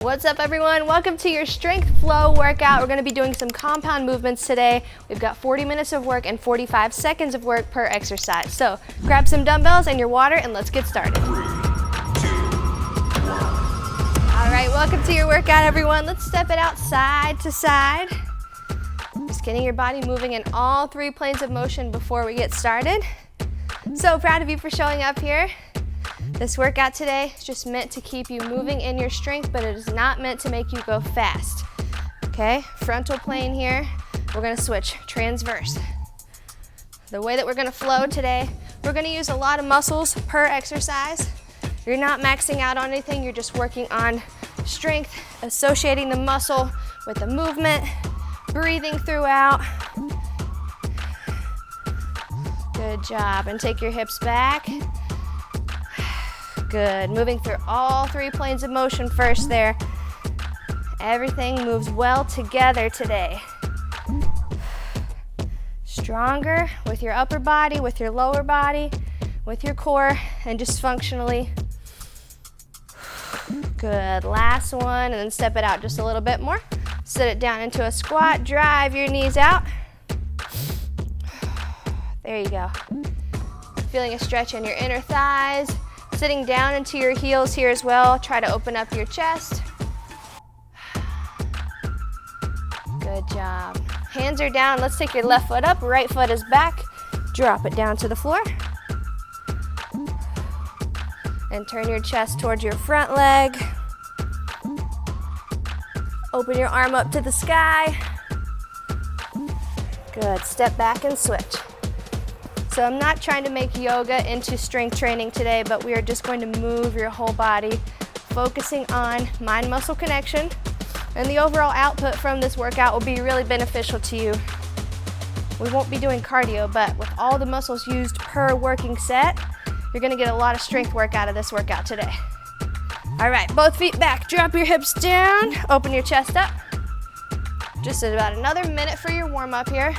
What's up everyone? Welcome to your strength flow workout. We're going to be doing some compound movements today. We've got 40 minutes of work and 45 seconds of work per exercise. So grab some dumbbells and your water and let's get started. 3, 2, 1. All right, welcome to your workout everyone. Let's step it out side to side. Just getting your body moving in all three planes of motion before we get started. So proud of you for showing up here. This workout today is just meant to keep you moving in your strength, but it is not meant to make you go fast. Okay, frontal plane here. We're gonna switch transverse. The way that we're gonna flow today, we're gonna use a lot of muscles per exercise. You're not maxing out on anything, you're just working on strength, associating the muscle with the movement, breathing throughout. Good job, and take your hips back. Good, moving through all three planes of motion first there. Everything moves well together today. Stronger with your upper body, with your lower body, with your core, and just functionally. Good, last one, and then step it out just a little bit more. Sit it down into a squat, drive your knees out. There you go. Feeling a stretch in your inner thighs. Sitting down into your heels here as well. Try to open up your chest. Good job. Hands are down. Let's take your left foot up. Right foot is back. Drop it down to the floor. And turn your chest towards your front leg. Open your arm up to the sky. Good. Step back and switch. So I'm not trying to make yoga into strength training today, but we are just going to move your whole body, focusing on mind-muscle connection, and the overall output from this workout will be really beneficial to you. We won't be doing cardio, but with all the muscles used per working set, you're gonna get a lot of strength work out of this workout today. All right, both feet back, drop your hips down, open your chest up. Just about another minute for your warm-up here.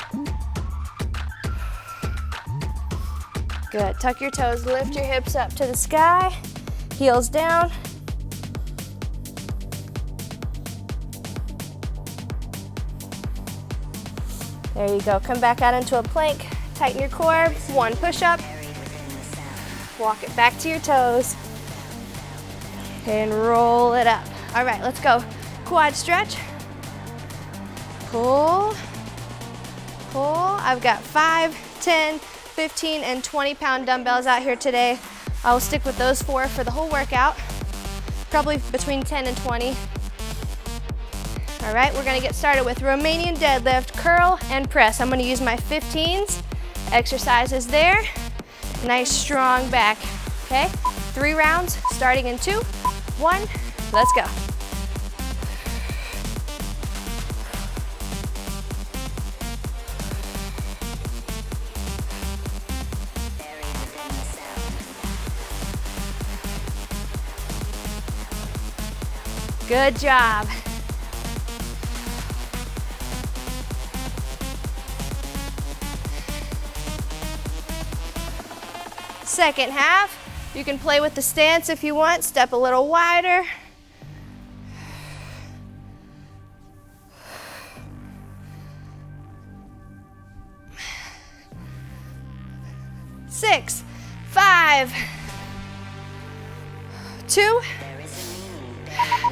Good, tuck your toes, lift your hips up to the sky, heels down. There you go, come back out into a plank, tighten your core, one push-up, walk it back to your toes, and roll it up. All right, let's go, quad stretch, pull, pull. I've got 5, 10, 15 and 20-pound dumbbells out here today. I will stick with those 4 for the whole workout, probably between 10 and 20. All right, we're gonna get started with Romanian deadlift, curl and press. I'm gonna use my 15s, exercises there, nice strong back, okay? 3 rounds, starting in 2, 1, let's go. Good job. Second half, you can play with the stance if you want, step a little wider. Six, 5, 2,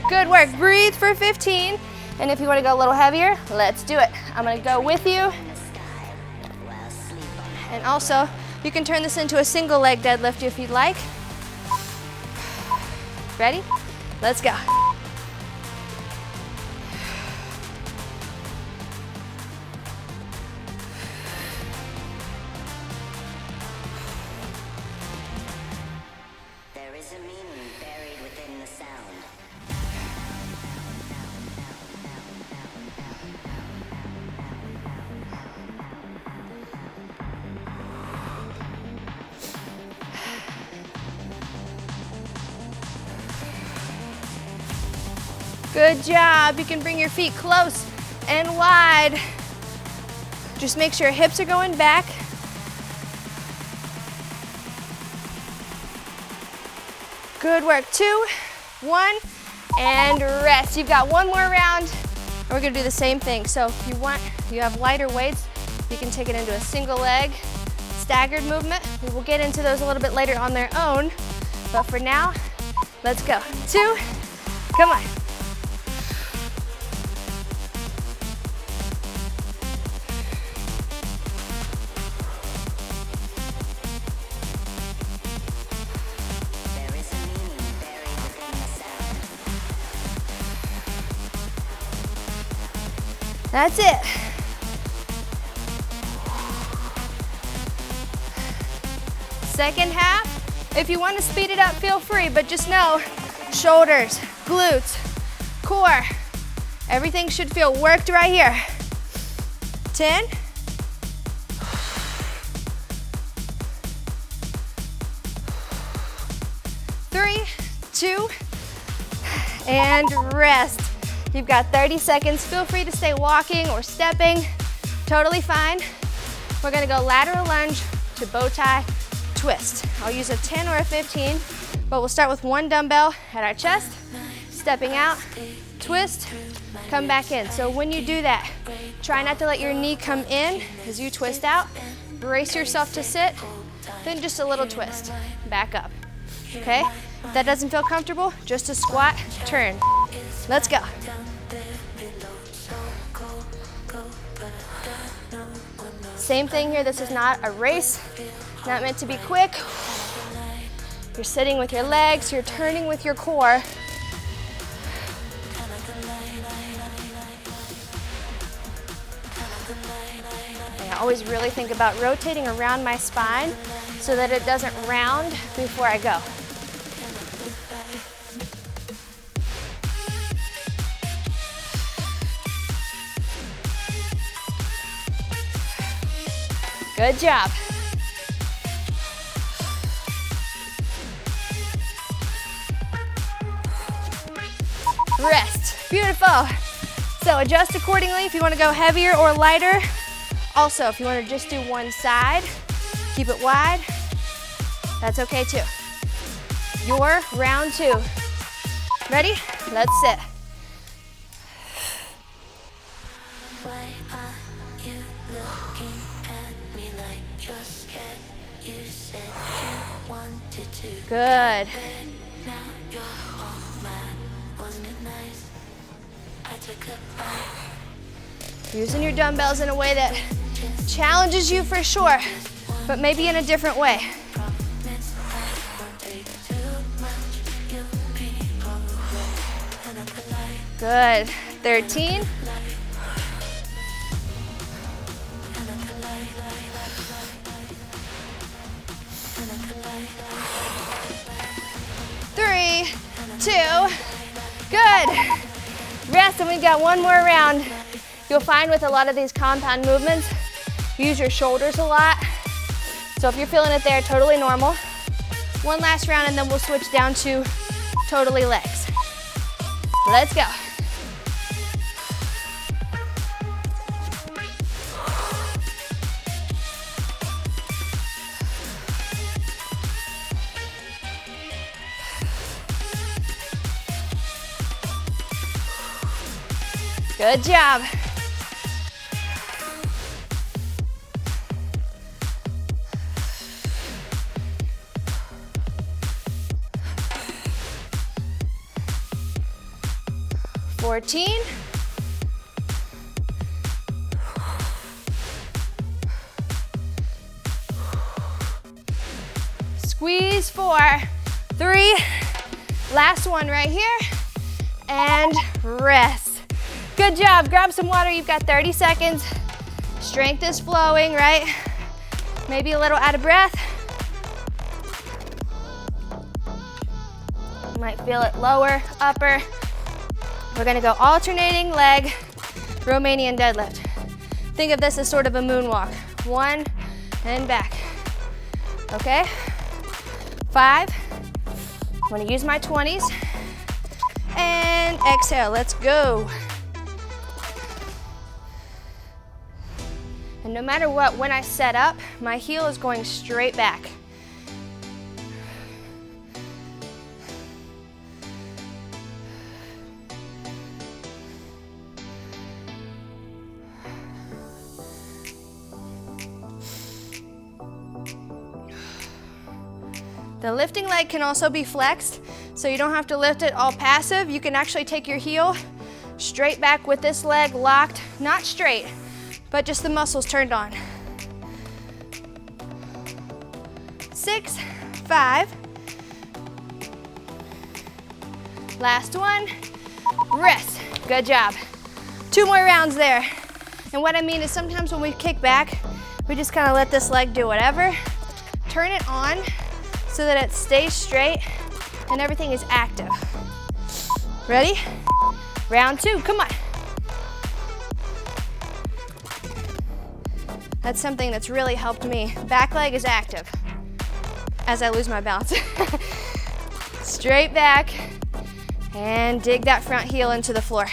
good work. Breathe for 15. And if you want to go a little heavier, let's do it. I'm going to go with you. And also, you can turn this into a single leg deadlift if you'd like. Ready? Let's go. There is a meaning buried within the sound. Good job. You can bring your feet close and wide. Just make sure hips are going back. Good work. 2, 1, and rest. You've got one more round, and we're gonna do the same thing. So if you have lighter weights, you can take it into a single leg, staggered movement. We will get into those a little bit later on their own, but for now, let's go. 2, come on. That's it. Second half, if you want to speed it up, feel free, but just know, shoulders, glutes, core, everything should feel worked right here. 10. 3, 2, and rest. You've got 30 seconds. Feel free to stay walking or stepping. Totally fine. We're gonna go lateral lunge to bow tie twist. I'll use a 10 or a 15, but we'll start with one dumbbell at our chest, stepping out, twist, come back in. So when you do that, try not to let your knee come in as you twist out. Brace yourself to sit, then just a little twist, back up, okay? If that doesn't feel comfortable, just a squat, turn. Let's go. Same thing here, this is not a race, not meant to be quick. You're sitting with your legs, you're turning with your core. I always really think about rotating around my spine so that it doesn't round before I go. Good job. Rest. Beautiful. So adjust accordingly if you want to go heavier or lighter. Also, if you want to just do one side, keep it wide. That's okay too. Your round 2. Ready? Let's sit. Good. Using your dumbbells in a way that challenges you for sure, but maybe in a different way. Good. 13. 3, 2, good. Rest, and we've got one more round. You'll find with a lot of these compound movements, you use your shoulders a lot. So if you're feeling it there, totally normal. One last round and then we'll switch down to totally legs. Let's go. Good job. Fourteen. Squeeze. 4, 3. Last one right here. And rest. Good job. Grab some water. You've got 30 seconds. Strength is flowing, right? Maybe a little out of breath. You might feel it lower, upper. We're gonna go alternating leg, Romanian deadlift. Think of this as sort of a moonwalk. 1 and back. Okay? 5. I'm gonna use my 20s. And exhale, let's go. And no matter what, when I set up, my heel is going straight back. The lifting leg can also be flexed, so you don't have to lift it all passive. You can actually take your heel straight back with this leg locked, not straight, but just the muscles turned on. 6, 5. Last one, rest. Good job. 2 more rounds there. And what I mean is sometimes when we kick back, we just kind of let this leg do whatever. Turn it on so that it stays straight and everything is active. Ready? Round 2, come on. That's something that's really helped me. Back leg is active as I lose my balance. Straight back and dig that front heel into the floor.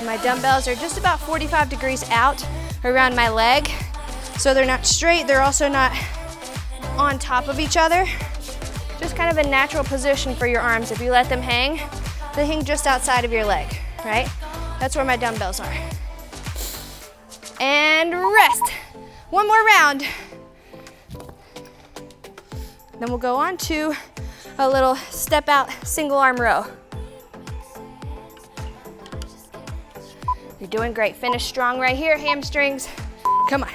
My dumbbells are just about 45 degrees out around my leg. So they're not straight, they're also not on top of each other. Just kind of a natural position for your arms. If you let them hang, they hang just outside of your leg, right? That's where my dumbbells are. And rest. 1 more round. Then we'll go on to a little step out single arm row. You're doing great. Finish strong right here, hamstrings. Come on.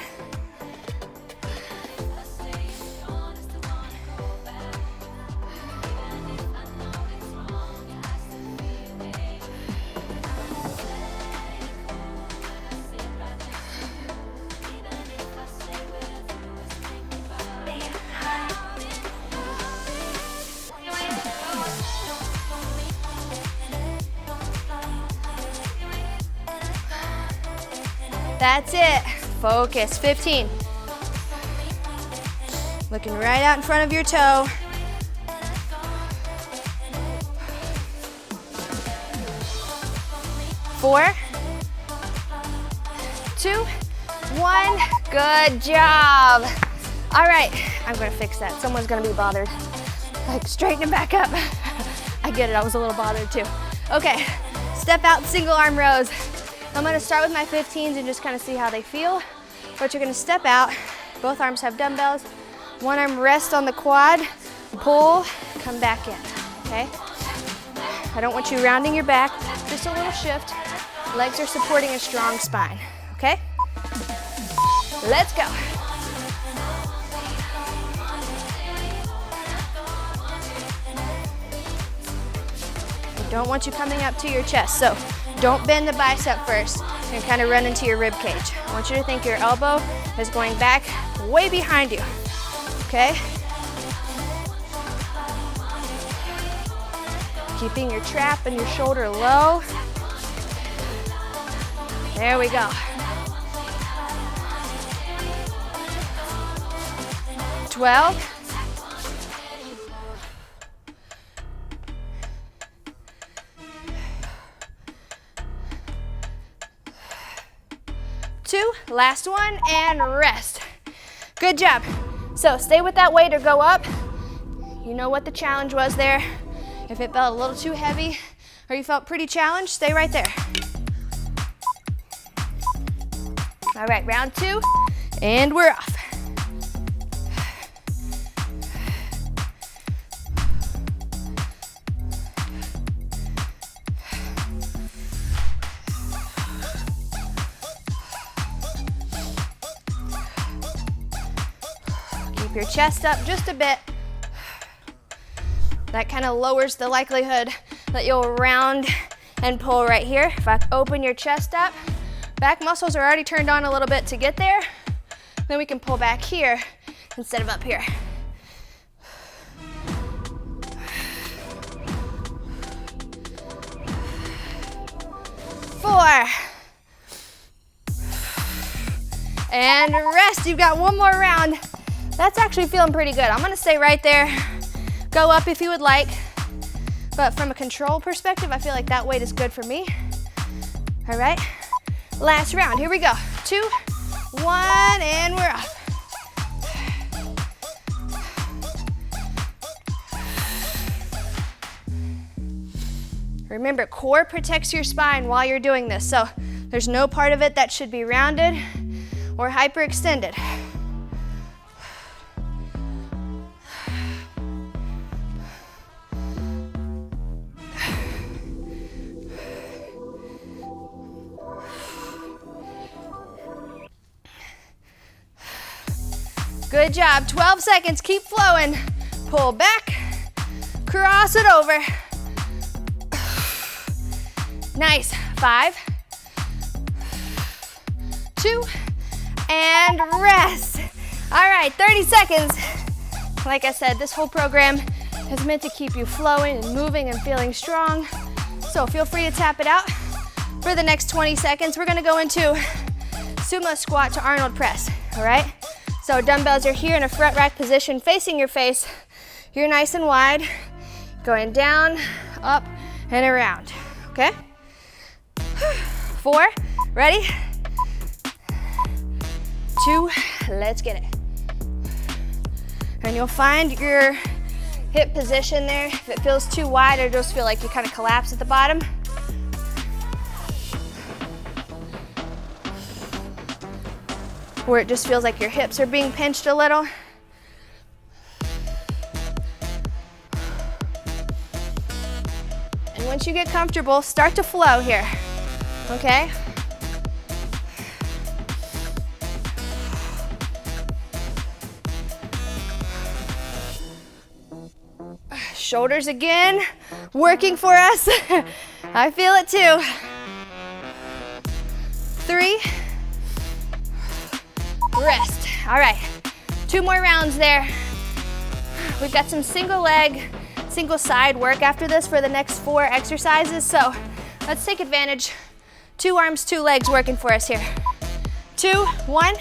That's it. Focus. 15. Looking right out in front of your toe. 4, 2, 1. Good job. All right, I'm gonna fix that. Someone's gonna be bothered. Like, straighten it back up. I get it, I was a little bothered too. Okay, step out single arm rows. I'm gonna start with my 15s and just kind of see how they feel. But you're gonna step out, both arms have dumbbells. One arm rest on the quad, pull, come back in, okay? I don't want you rounding your back, just a little shift. Legs are supporting a strong spine, okay? Let's go. I don't want you coming up to your chest, so don't bend the bicep first and kind of run into your rib cage. I want you to think your elbow is going back way behind you, okay? Keeping your trap and your shoulder low. There we go. 12. 2, last one, and rest. Good job. So stay with that weight or go up. You know what the challenge was there. If it felt a little too heavy or you felt pretty challenged, stay right there. All right, round 2, and we're off. Your chest up just a bit. That kind of lowers the likelihood that you'll round and pull right here. If I open your chest up, back muscles are already turned on a little bit to get there. Then we can pull back here instead of up here. 4. And rest. You've got 1 more round. That's actually feeling pretty good. I'm gonna stay right there. Go up if you would like. But from a control perspective, I feel like that weight is good for me. All right, last round. Here we go. 2, 1, and we're off. Remember, core protects your spine while you're doing this, so there's no part of it that should be rounded or hyperextended. Good job, 12 seconds, keep flowing. Pull back, cross it over. Nice, 5, 2, and rest. All right, 30 seconds. Like I said, this whole program is meant to keep you flowing and moving and feeling strong. So feel free to tap it out. For the next 20 seconds, we're gonna go into Sumo squat to Arnold press, all right? So dumbbells are here in a front rack position facing your face. You're nice and wide, going down, up, and around, okay? 4, ready? 2, let's get it. And you'll find your hip position there. If it feels too wide or just feel like you kind of collapse at the bottom, where it just feels like your hips are being pinched a little. And once you get comfortable, start to flow here, okay? Shoulders again, working for us. I feel it too. 3, rest. All right, 2 more rounds there. We've got some single leg, single side work after this for the next 4 exercises, so let's take advantage. 2 arms, 2 legs working for us here. 2, 1.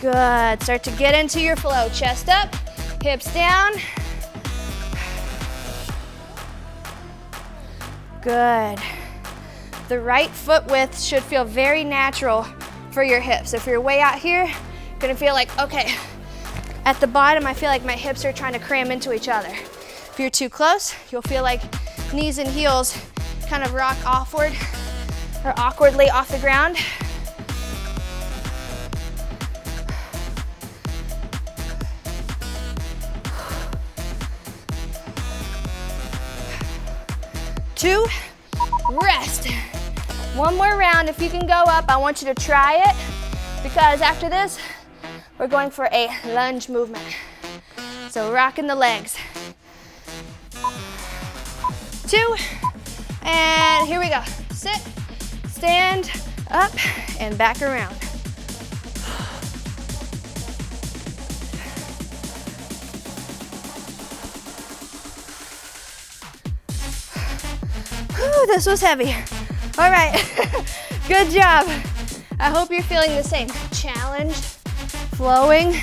Good, start to get into your flow. Chest up, hips down. Good. The right foot width should feel very natural for your hips. If you're way out here, you're gonna feel like, okay, at the bottom, I feel like my hips are trying to cram into each other. If you're too close, you'll feel like knees and heels kind of rock offward or awkwardly off the ground. Two, rest. 1 more round. If you can go up, I want you to try it, because after this, we're going for a lunge movement. So rocking the legs. 2, and here we go. Sit, stand, up, and back around. Whew, this was heavy. All right, good job. I hope you're feeling the same. Challenged, flowing.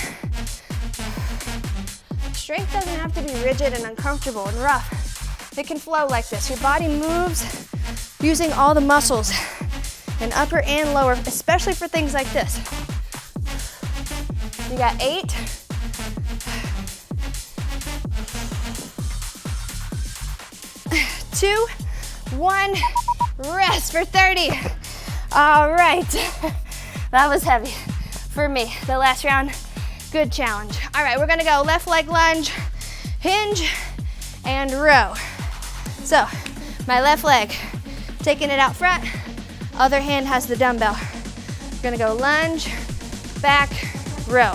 Strength doesn't have to be rigid and uncomfortable and rough. It can flow like this. Your body moves using all the muscles, and upper and lower, especially for things like this. You got 8. 2, 1, rest for 30. All right, that was heavy for me. The last round, good challenge. All right, we're gonna go left leg lunge, hinge, and row. So, my left leg, taking it out front, other hand has the dumbbell. We're gonna go lunge, back, row.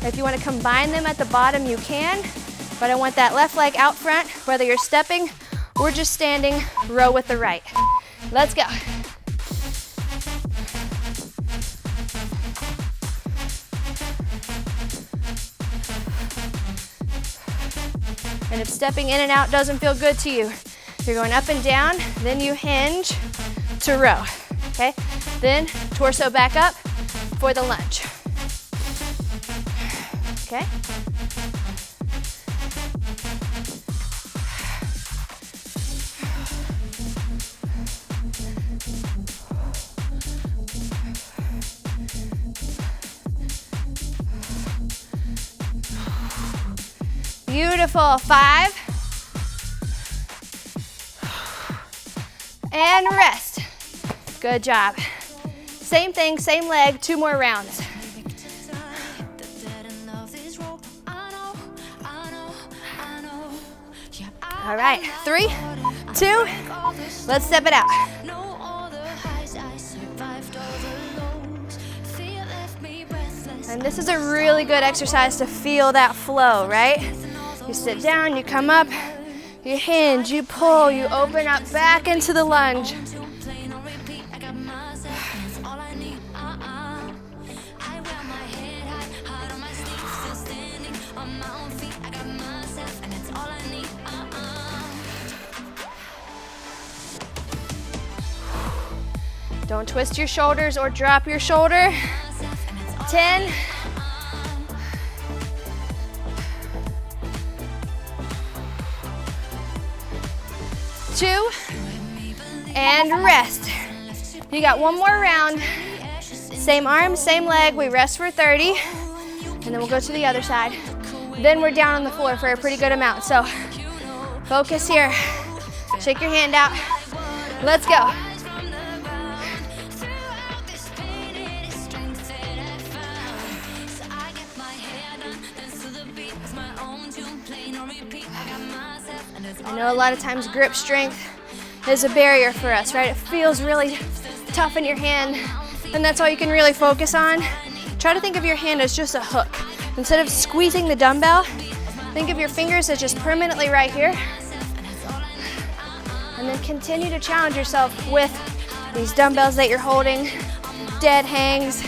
If you wanna combine them at the bottom, you can, but I want that left leg out front, whether you're stepping or just standing, row with the right. Let's go. And if stepping in and out doesn't feel good to you, you're going up and down, then you hinge to row, okay? Then torso back up for the lunge, okay? Beautiful. 5. And rest. Good job. Same thing, same leg, 2 more rounds. All right, 3, 2, let's step it out. And this is a really good exercise to feel that flow, right? You sit down, you come up, you hinge, you pull, you open up back into the lunge. Don't twist your shoulders or drop your shoulder. 10. 2. And rest. You got 1 more round. Same arm, same leg. We rest for 30. And then we'll go to the other side. Then we're down on the floor for a pretty good amount. So focus here. Shake your hand out. Let's go. I know a lot of times grip strength is a barrier for us, right? It feels really tough in your hand, and that's all you can really focus on. Try to think of your hand as just a hook. Instead of squeezing the dumbbell, think of your fingers as just permanently right here. And then continue to challenge yourself with these dumbbells that you're holding, dead hangs,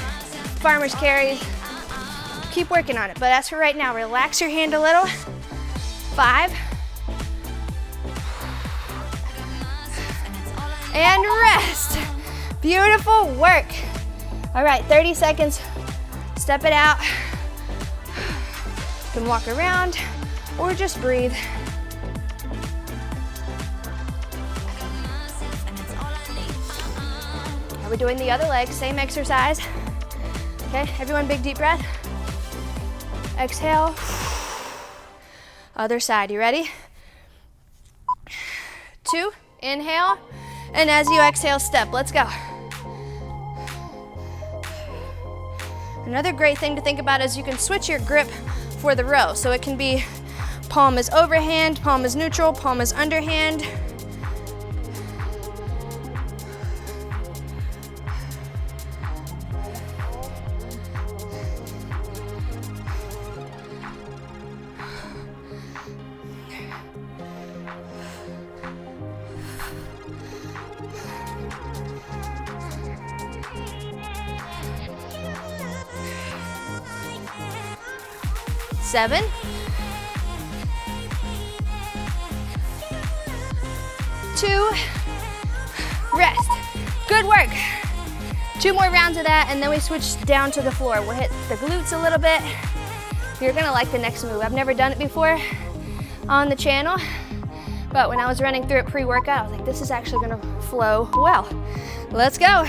farmer's carries. Keep working on it, but as for right now, relax your hand a little. 5. And rest. Beautiful work. All right, 30 seconds. Step it out. You can walk around or just breathe. Now we're doing the other leg, same exercise. Okay, everyone, big deep breath. Exhale. Other side, you ready? 2, inhale. And as you exhale, step. Let's go. Another great thing to think about is you can switch your grip for the row. So it can be palm is overhand, palm is neutral, palm is underhand. Seven. 2. Rest. Good work. 2 more rounds of that, and then we switch down to the floor. We'll hit the glutes a little bit. You're gonna like the next move. I've never done it before on the channel, but when I was running through it pre-workout, I was like, this is actually gonna flow well. Let's go.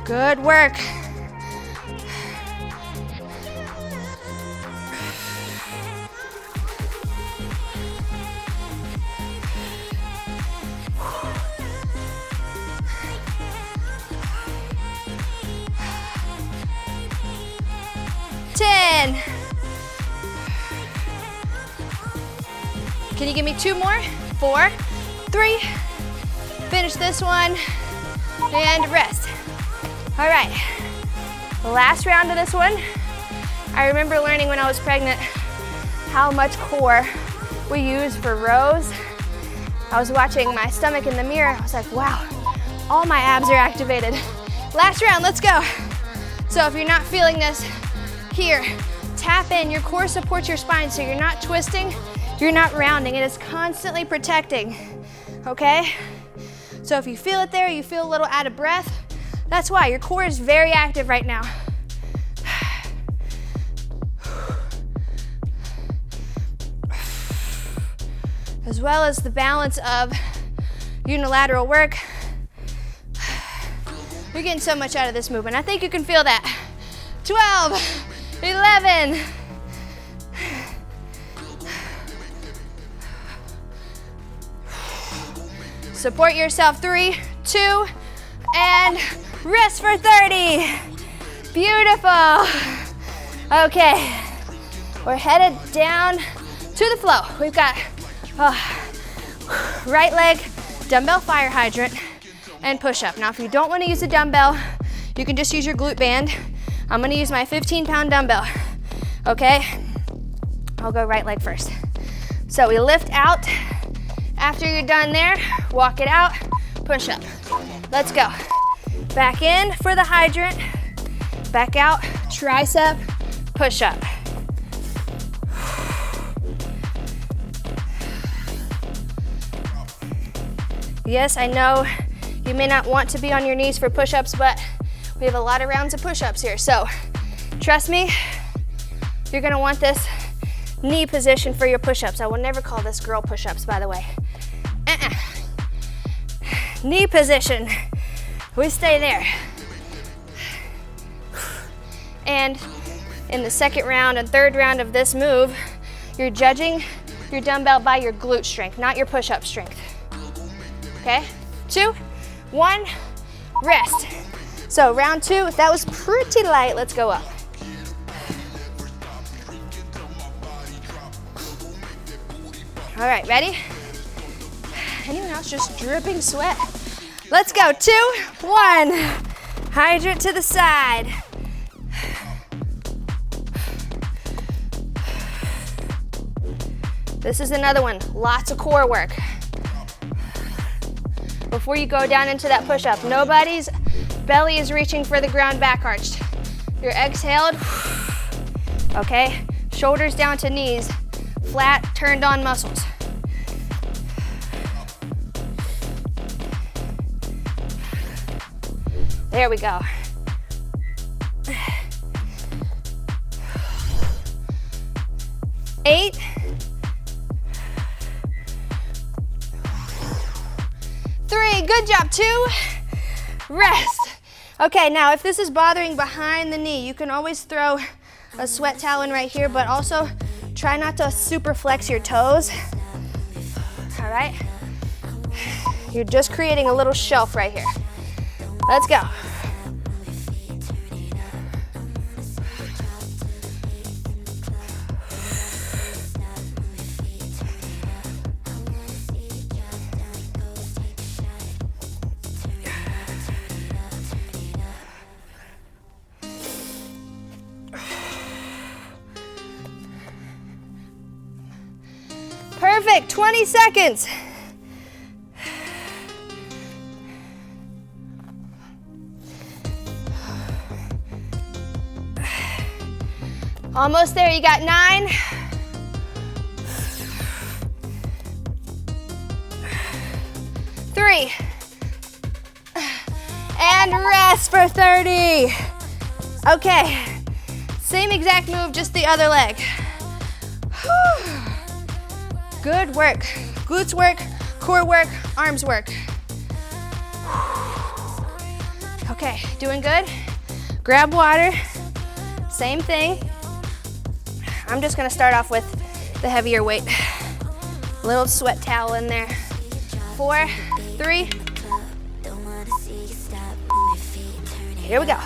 Good work. Can you give me 2 more? 4, 3. Finish this one and rest. All right, last round of this one. I remember learning when I was pregnant how much core we use for rows. I was watching my stomach in the mirror. I was like, wow, all my abs are activated. Last round, let's go. So if you're not feeling this here, tap in. Your core supports your spine, so you're not twisting, you're not rounding. It is constantly protecting, okay? So if you feel it there, you feel a little out of breath, that's why your core is very active right now. as well as the balance of unilateral work. You're getting so much out of this movement. I think you can feel that. 12, 11. Support yourself. 3, 2, and rest for 30. Beautiful. Okay, we're headed down to the flow. We've got right leg, dumbbell fire hydrant, and push up. Now, if you don't want to use a dumbbell, you can just use your glute band. I'm gonna use my 15-pound dumbbell, okay? I'll go right leg first. So we lift out. After you're done there, walk it out, push up. Let's go. Back in for the hydrant, back out, tricep, push up. Yes, I know you may not want to be on your knees for push-ups, but we have a lot of rounds of push-ups here. So trust me, you're gonna want this knee position for your push-ups. I will never call this girl push-ups, by the way. Knee position, we stay there. And in the second round and third round of this move, you're judging your dumbbell by your glute strength, not your push-up strength. Okay, 2, 1, rest. So round 2, that was pretty light, let's go up. All right, ready? Anyone else just dripping sweat? Let's go, 2, 1. Hydrant to the side. This is another one, lots of core work. Before you go down into that push-up, nobody's belly is reaching for the ground back arched. You're exhaled, okay? Shoulders down to knees, flat, turned on muscles. There we go. Eight. 3, good job. 2, rest. Okay, now if this is bothering behind the knee, you can always throw a sweat towel in right here, but also try not to super flex your toes. All right? You're just creating a little shelf right here. Let's go. Perfect, 20 seconds. Almost there, you got 9. 3. And rest for 30. Okay, same exact move, just the other leg. Good work. Glutes work, core work, arms work. Okay, doing good? Grab water. Same thing. I'm just gonna start off with the heavier weight. Little sweat towel in there. 4, 3. Here we go.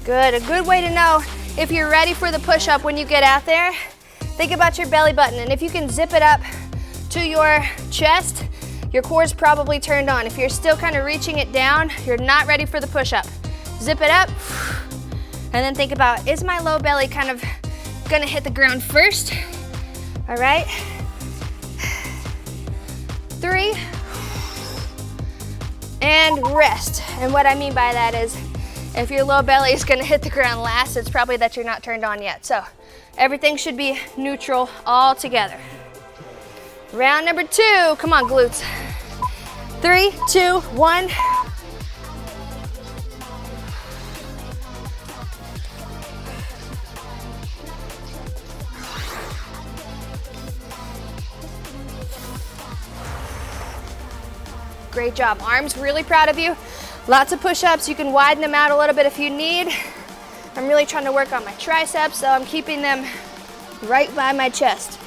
Good, a good way to know if you're ready for the push-up when you get out there. Think about your belly button, and if you can zip it up to your chest, your core's probably turned on. If you're still kind of reaching it down, you're not ready for the push-up. Zip it up, and then think about, is my low belly kind of gonna hit the ground first? All right. 3, and rest. And what I mean by that is, if your low belly is gonna hit the ground last, it's probably that you're not turned on yet. So everything should be neutral all together. Round number 2, come on glutes. 3, 2, 1. Great job. Arms, really proud of you. Lots of push-ups. You can widen them out a little bit if you need. I'm really trying to work on my triceps, so I'm keeping them right by my chest.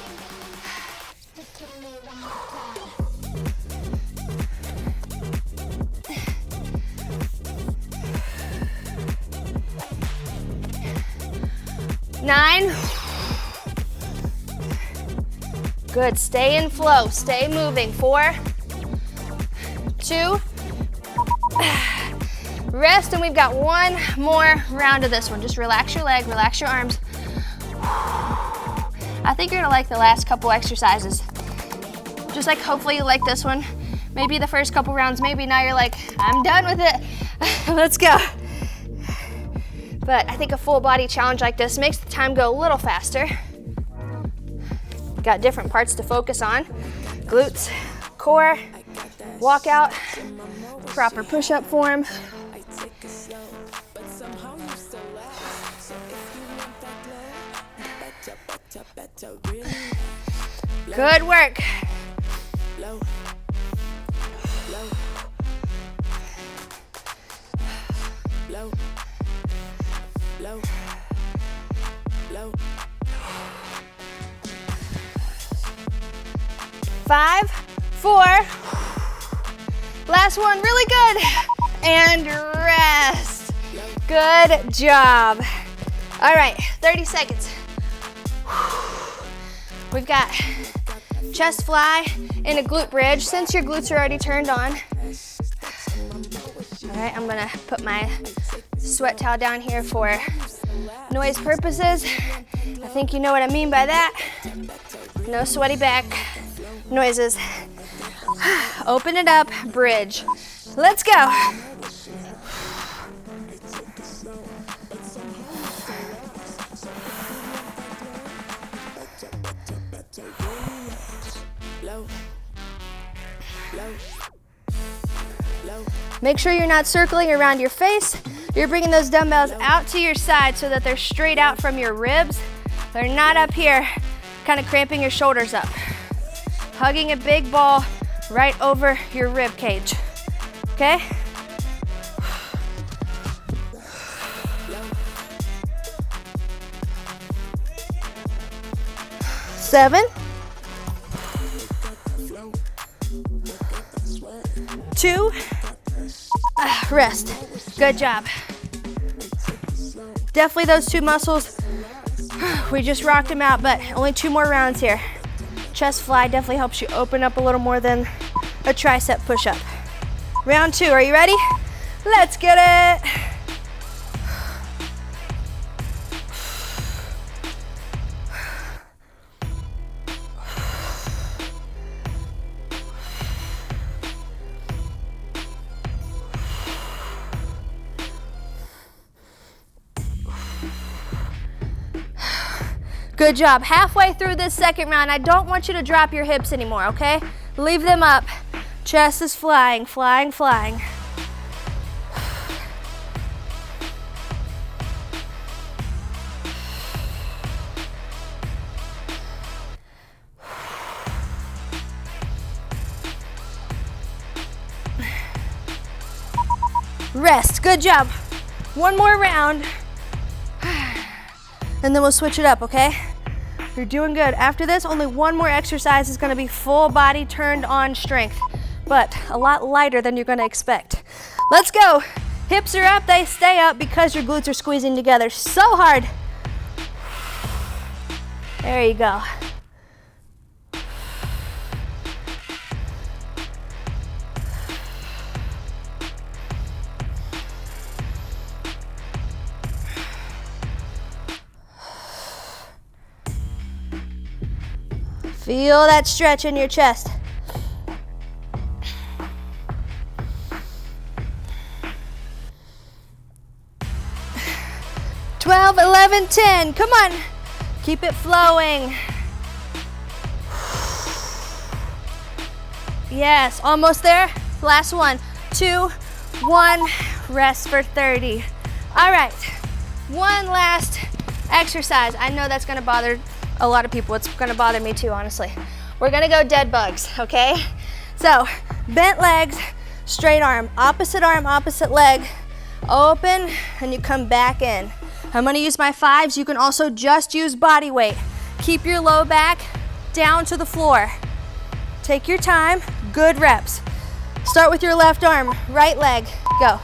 Nine. Good. Stay in flow. Stay moving. 4, 2. Rest, and we've got one more round of this one. Just relax your leg, relax your arms. I think you're gonna like the last couple exercises. Just like hopefully you like this one. Maybe the first couple rounds, maybe now you're like, I'm done with it. Let's go. But I think a full body challenge like this makes the time go a little faster. Got different parts to focus on. Glutes, core, walk out, proper push-up form. Good work. Five, 4. Last one, really good. And rest. Good job. All right, 30 seconds. We've got chest fly and a glute bridge. Since your glutes are already turned on. All right, I'm gonna put my sweat towel down here for noise purposes. I think you know what I mean by that. No sweaty back noises. Open it up, bridge. Let's go. Make sure you're not circling around your face. You're bringing those dumbbells out to your side so that they're straight out from your ribs. They're not up here, kind of cramping your shoulders up. Hugging a big ball right over your rib cage, okay? Seven, 2, rest. Good job. Definitely those 2 muscles, we just rocked them out, but only 2 more rounds here. Chest fly definitely helps you open up a little more than a tricep push-up. Round 2, are you ready? Let's get it. Good job. Halfway through this second round, I don't want you to drop your hips anymore, okay? Leave them up. Chest is flying, flying, flying. Rest. Good job. One more round. And then we'll switch it up, okay? You're doing good. After this, only one more exercise is gonna be full body turned on strength, but a lot lighter than you're gonna expect. Let's go. Hips are up, they stay up because your glutes are squeezing together so hard. There you go. Feel that stretch in your chest. 12, 11, 10. Come on. Keep it flowing. Yes, almost there. Last one, 2, 1, rest for 30. All right, one last exercise. I know that's gonna bother a lot of people. It's gonna bother me too, honestly. We're gonna go dead bugs, okay? So, bent legs, straight arm, opposite leg, open, and you come back in. I'm gonna use my 5s. You can also just use body weight. Keep your low back down to the floor. Take your time, good reps. Start with your left arm, right leg, go.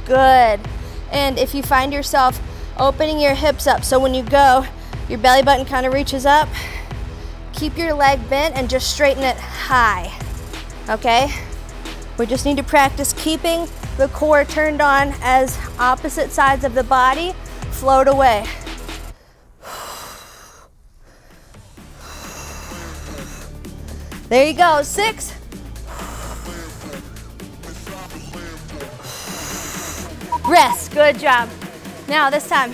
Good. And if you find yourself opening your hips up, so when you go, your belly button kind of reaches up, keep your leg bent and just straighten it high, okay? We just need to practice keeping the core turned on as opposite sides of the body float away. There you go, 6. Rest, good job. Now this time,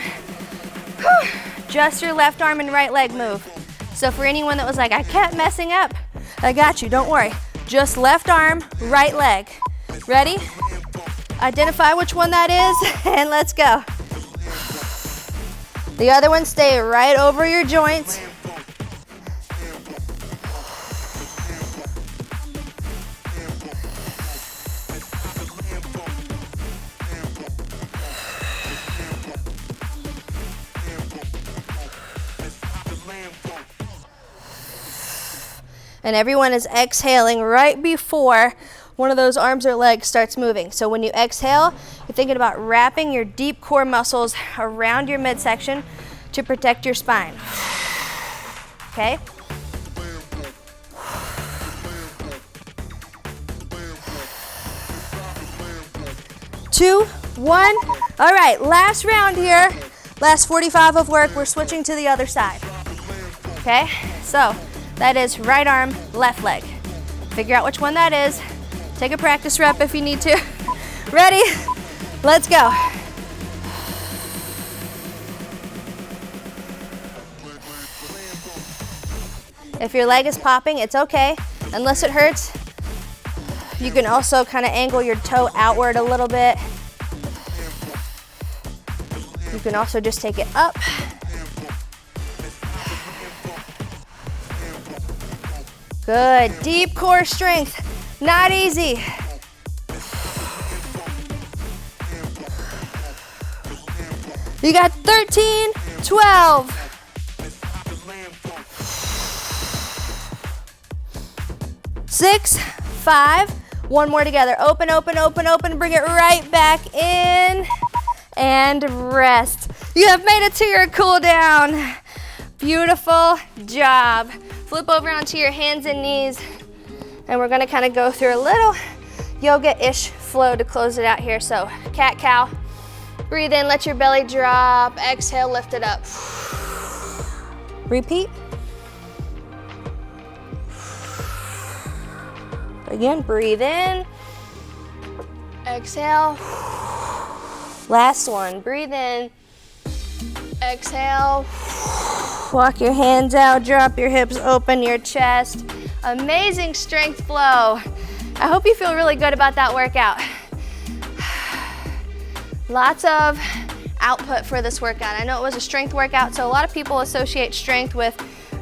just your left arm and right leg move. So for anyone that was like, I kept messing up, I got you, don't worry. Just left arm, right leg. Ready? Identify which one that is, and let's go. The other one, stay right over your joints. And everyone is exhaling right before one of those arms or legs starts moving. So when you exhale, you're thinking about wrapping your deep core muscles around your midsection to protect your spine. Okay? Two, 1. All right, last round here. Last 45 of work, we're switching to the other side. Okay, so that is right arm, left leg. Figure out which one that is. Take a practice rep if you need to. Ready? Let's go. If your leg is popping, it's okay. Unless it hurts, you can also kind of angle your toe outward a little bit. You can also just take it up. Good, deep core strength, not easy. You got 13, 12. 6, 5, one more together. Open, open, open, open, bring it right back in and rest. You have made it to your cool down. Beautiful job. Flip over onto your hands and knees, and we're gonna kind of go through a little yoga-ish flow to close it out here. So cat-cow, breathe in, let your belly drop, exhale, lift it up. Repeat. Again, breathe in, exhale. Last one, breathe in, exhale. Walk your hands out, drop your hips, open your chest. Amazing strength flow. I hope you feel really good about that workout. Lots of output for this workout. I know it was a strength workout, so a lot of people associate strength with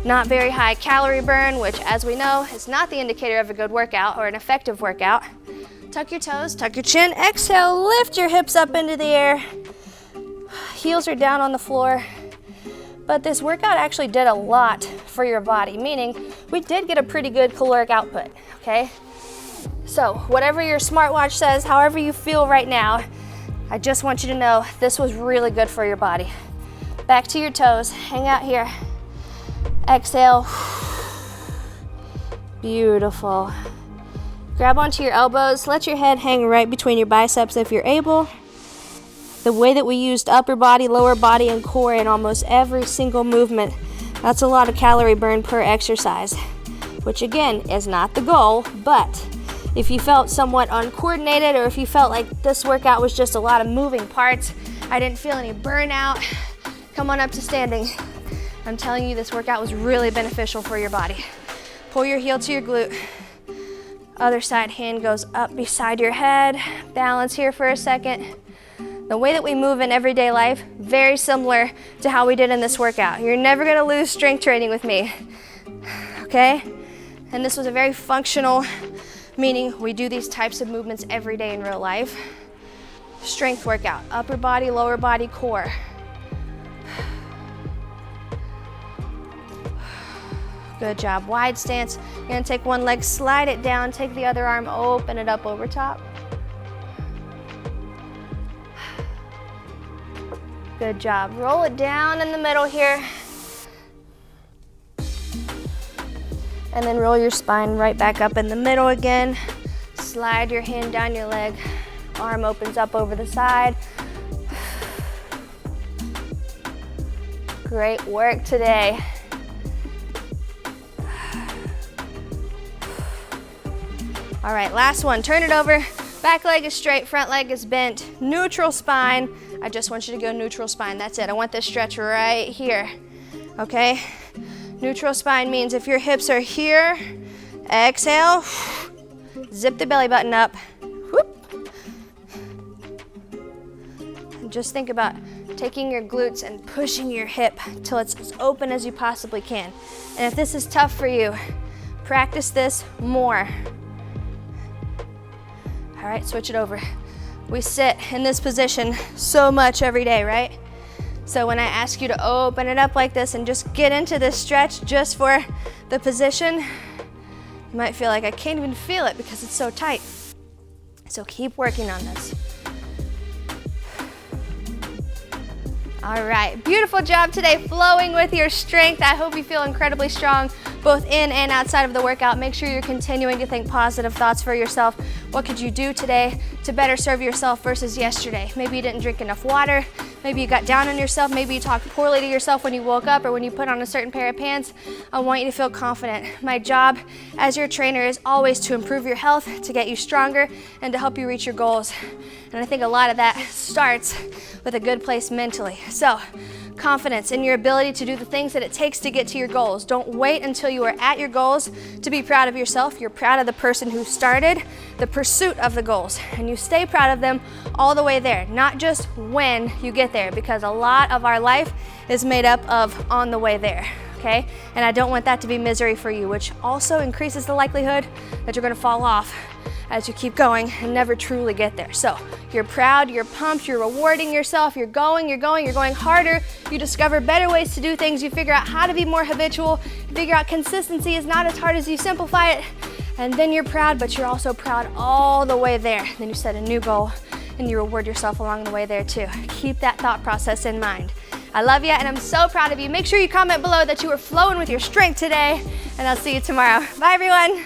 not very high calorie burn, which, as we know, is not the indicator of a good workout or an effective workout. Tuck your toes, tuck your chin, exhale, lift your hips up into the air. Heels are down on the floor. But this workout actually did a lot for your body, meaning we did get a pretty good caloric output, okay? So whatever your smartwatch says, however you feel right now, I just want you to know this was really good for your body. Back to your toes, hang out here. Exhale. Beautiful. Grab onto your elbows, let your head hang right between your biceps if you're able. The way that we used upper body, lower body, and core in almost every single movement, that's a lot of calorie burn per exercise, which again is not the goal, but If you felt somewhat uncoordinated, or if you felt like this workout was just a lot of moving parts, I didn't feel any burnout, come on up to standing. I'm telling you, this workout was really beneficial for your body. Pull your heel to your glute. Other side, hand goes up beside your head. Balance here for a second. The way that we move in everyday life, very similar to how we did in this workout. You're never gonna lose strength training with me, okay? And this was a very functional, meaning we do these types of movements every day in real life. Strength workout, upper body, lower body, core. Good job, wide stance. You're gonna take one leg, slide it down, take the other arm, open it up over top. Good job. Roll it down in the middle here. And then roll your spine right back up in the middle again. Slide your hand down your leg. Arm opens up over the side. Great work today. All right, last one. Turn it over. Back leg is straight, front leg is bent. Neutral spine. I just want you to go neutral spine. That's it. I want this stretch right here. Okay? Neutral spine means if your hips are here, exhale, zip the belly button up. Whoop. And just think about taking your glutes and pushing your hip till it's as open as you possibly can. And if this is tough for you, practice this more. All right, switch it over. We sit in this position so much every day, right? So when I ask you to open it up like this and just get into this stretch just for the position, you might feel like I can't even feel it because it's so tight. So keep working on this. All right, beautiful job today flowing with your strength. I hope you feel incredibly strong both in and outside of the workout. Make sure you're continuing to think positive thoughts for yourself. What could you do today to better serve yourself versus yesterday? Maybe you didn't drink enough water. Maybe you got down on yourself. Maybe you talked poorly to yourself when you woke up or when you put on a certain pair of pants. I want you to feel confident. My job as your trainer is always to improve your health, to get you stronger, and to help you reach your goals. And I think a lot of that starts with a good place mentally. So, confidence in your ability to do the things that it takes to get to your goals. Don't wait until you are at your goals to be proud of yourself. You're proud of the person who started the pursuit of the goals, and you stay proud of them all the way there, not just when you get there, because a lot of our life is made up of on the way there, okay? And I don't want that to be misery for you, which also increases the likelihood that you're gonna fall off as you keep going and never truly get there. So you're proud, you're pumped, you're rewarding yourself, you're going harder, you discover better ways to do things, you figure out how to be more habitual, you figure out consistency is not as hard as you simplify it, and then you're proud, but you're also proud all the way there. Then you set a new goal and you reward yourself along the way there too. Keep that thought process in mind. I love you and I'm so proud of you. Make sure you comment below that you were flowing with your strength today, and I'll see you tomorrow. Bye everyone.